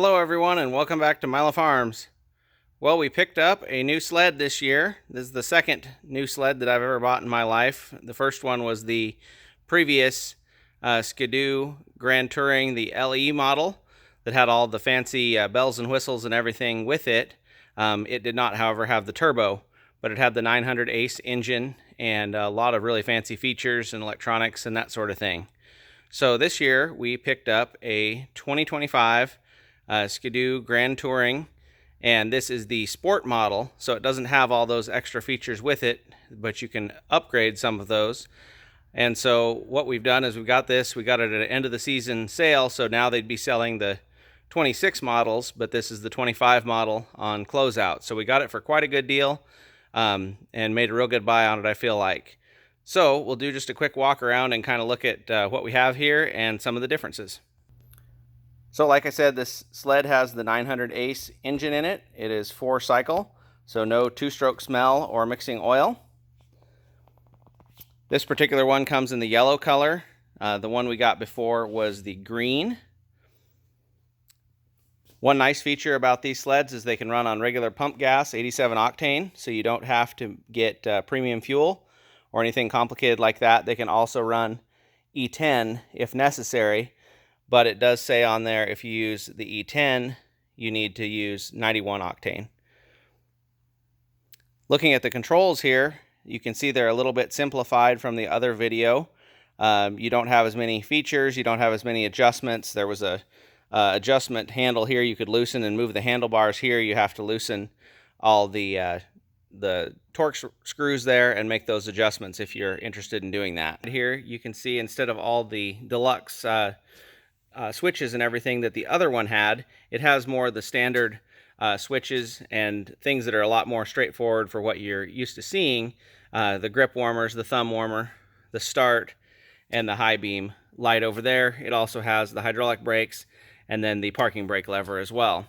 Hello everyone and welcome back to Milo Farms. Well, we picked up a new sled this year. This is the second new sled that I've ever bought in my life. The first one was the previous Ski-Doo Grand Touring, the LE model that had all the fancy bells and whistles and everything with it. It did not, however, have the turbo, but it had the 900 ACE engine and a lot of really fancy features and electronics and that sort of thing. So this year we picked up a 2025 Ski-Doo Grand Touring, and this is the sport model, so it doesn't have all those extra features with it, but you can upgrade some of those. And so what we've done is we got it at an end of the season sale, so now they'd be selling the 26 models, but this is the 25 model on closeout. So we got it for quite a good deal and made a real good buy on it, I feel like. So we'll do just a quick walk around and kind of look at what we have here and some of the differences. So like I said, this sled has the 900 ACE engine in it. It is 4-cycle, so no two-stroke smell or mixing oil. This particular one comes in the yellow color. The one we got before was the green. One nice feature about these sleds is they can run on regular pump gas, 87 octane, so you don't have to get premium fuel or anything complicated like that. They can also run E10 if necessary. But it does say on there if you use the E10, you need to use 91 octane. Looking at the controls here, you can see they're a little bit simplified from the other video. You don't have as many features, you don't have as many adjustments. There was a adjustment handle here you could loosen and move the handlebars. Here you have to loosen all the torque screws there and make those adjustments if you're interested in doing that. Here you can see instead of all the deluxe switches and everything that the other one had, it has more of the standard switches and things that are a lot more straightforward for what you're used to seeing. The grip warmers, the thumb warmer, the start, and the high beam light over there. It also has the hydraulic brakes and then the parking brake lever as well.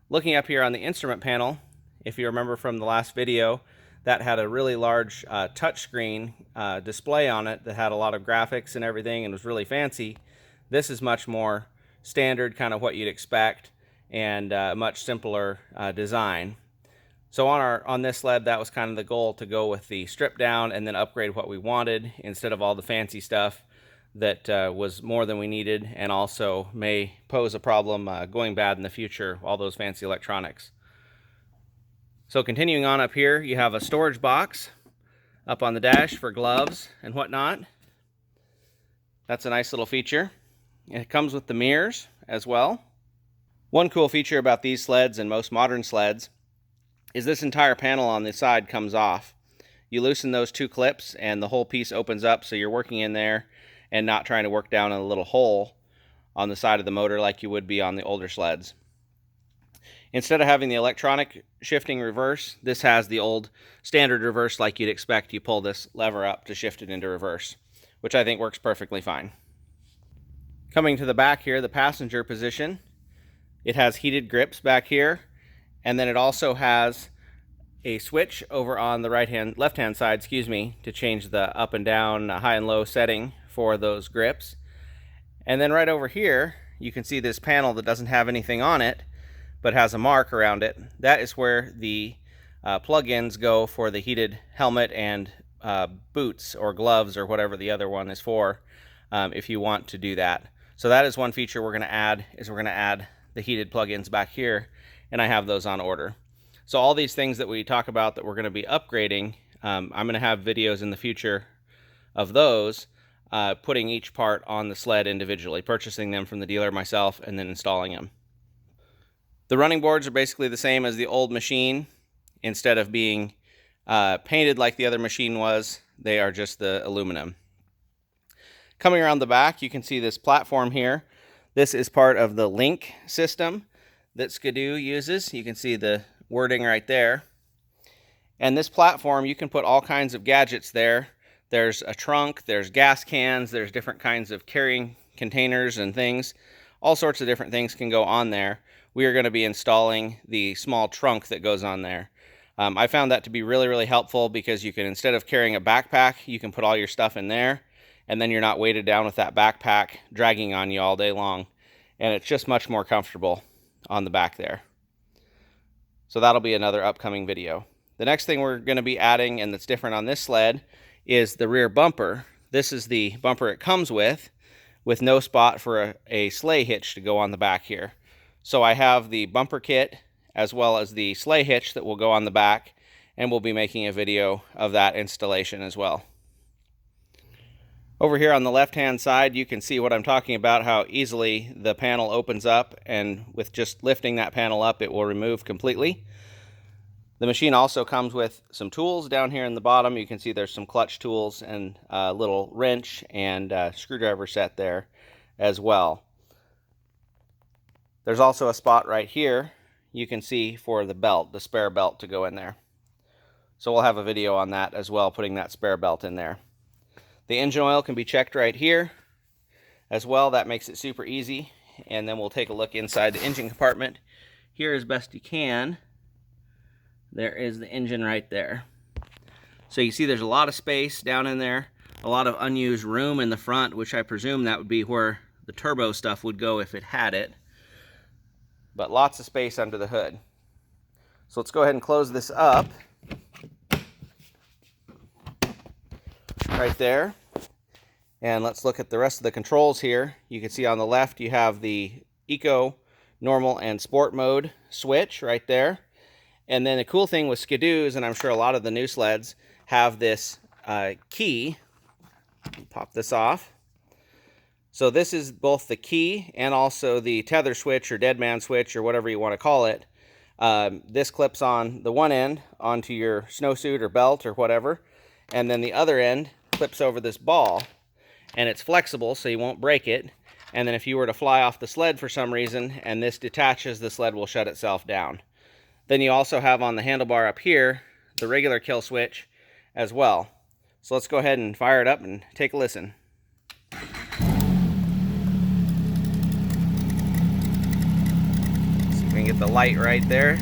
Looking up here on the instrument panel, if you remember from the last video, that had a really large touchscreen display on it that had a lot of graphics and everything and was really fancy. This is much more standard, kind of what you'd expect, and much simpler design. So on this sled, that was kind of the goal, to go with the strip down and then upgrade what we wanted instead of all the fancy stuff that was more than we needed and also may pose a problem going bad in the future, all those fancy electronics. So continuing on up here, you have a storage box up on the dash for gloves and whatnot. That's a nice little feature. It comes with the mirrors as well. One cool feature about these sleds and most modern sleds is this entire panel on the side comes off. You loosen those two clips and the whole piece opens up, so you're working in there and not trying to work down in a little hole on the side of the motor like you would be on the older sleds. Instead of having the electronic shifting reverse, this has the old standard reverse like you'd expect. You pull this lever up to shift it into reverse, which I think works perfectly fine. Coming to the back here, the passenger position, it has heated grips back here, and then it also has a switch over on the left-hand side, to change the up and down, high and low setting for those grips. And then right over here, you can see this panel that doesn't have anything on it, but has a mark around it. That is where the plug-ins go for the heated helmet and boots or gloves or whatever the other one is for, if you want to do that. So that is one feature we're going to add, is we're going to add the heated plug-ins back here, and I have those on order. So all these things that we talk about that we're going to be upgrading, I'm going to have videos in the future of those, putting each part on the sled individually, purchasing them from the dealer myself, and then installing them. The running boards are basically the same as the old machine. Instead of being painted like the other machine was, they are just the aluminum. Coming around the back, you can see this platform here. This is part of the Link system that Ski-Doo uses. You can see the wording right there. And this platform, you can put all kinds of gadgets there. There's a trunk, there's gas cans, there's different kinds of carrying containers and things. All sorts of different things can go on there. We are going to be installing the small trunk that goes on there. I found that to be really, really helpful because you can, instead of carrying a backpack, you can put all your stuff in there. and then you're not weighted down with that backpack dragging on you all day long, and it's just much more comfortable. on the back there. So that'll be another upcoming video. The next thing we're going to be adding, and that's different on this sled, is the rear bumper. This is the bumper it comes with no spot for a sleigh hitch to go on the back here. So I have the bumper kit as well as the sleigh hitch that will go on the back, and we'll be making a video of that installation as well. Over here on the left-hand side, you can see what I'm talking about, how easily the panel opens up, and with just lifting that panel up, it will remove completely. The machine also comes with some tools down here in the bottom. You can see there's some clutch tools and a little wrench and screwdriver set there as well. There's also a spot right here you can see for the belt, the spare belt to go in there. So we'll have a video on that as well, putting that spare belt in there. The engine oil can be checked right here as well. That makes it super easy. And then we'll take a look inside the engine compartment here as best you can. There is the engine right there. So you see there's a lot of space down in there, a lot of unused room in the front, which I presume that would be where the turbo stuff would go if it had it. But lots of space under the hood. So let's go ahead and close this up. Right there. And let's look at the rest of the controls here. You can see on the left you have the Eco, Normal, and Sport mode switch right there. And then the cool thing with Ski-Doos, and I'm sure a lot of the new sleds, have this key. Pop this off. So this is both the key and also the tether switch or dead man switch or whatever you want to call it. This clips on the one end onto your snowsuit or belt or whatever. And then the other end clips over this ball. And it's flexible so you won't break it. And then if you were to fly off the sled for some reason and this detaches, the sled will shut itself down. Then you also have on the handlebar up here the regular kill switch as well. So let's go ahead and fire it up and take a listen. See if we can get the light right there.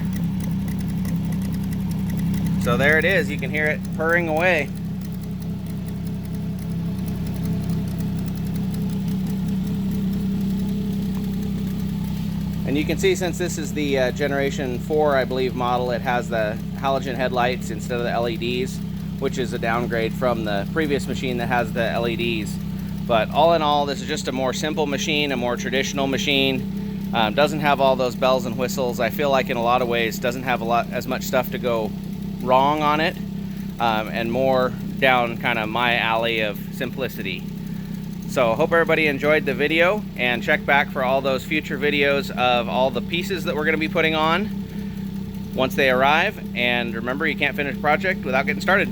So there it is. You can hear it purring away. And you can see, since this is the Generation 4, I believe, model, it has the halogen headlights instead of the LEDs, which is a downgrade from the previous machine that has the LEDs. But all in all, this is just a more simple machine, a more traditional machine. Doesn't have all those bells and whistles. I feel like in a lot of ways doesn't have as much stuff to go wrong on it, and more down kind of my alley of simplicity. So hope everybody enjoyed the video, and check back for all those future videos of all the pieces that we're going to be putting on once they arrive. And remember, you can't finish a project without getting started.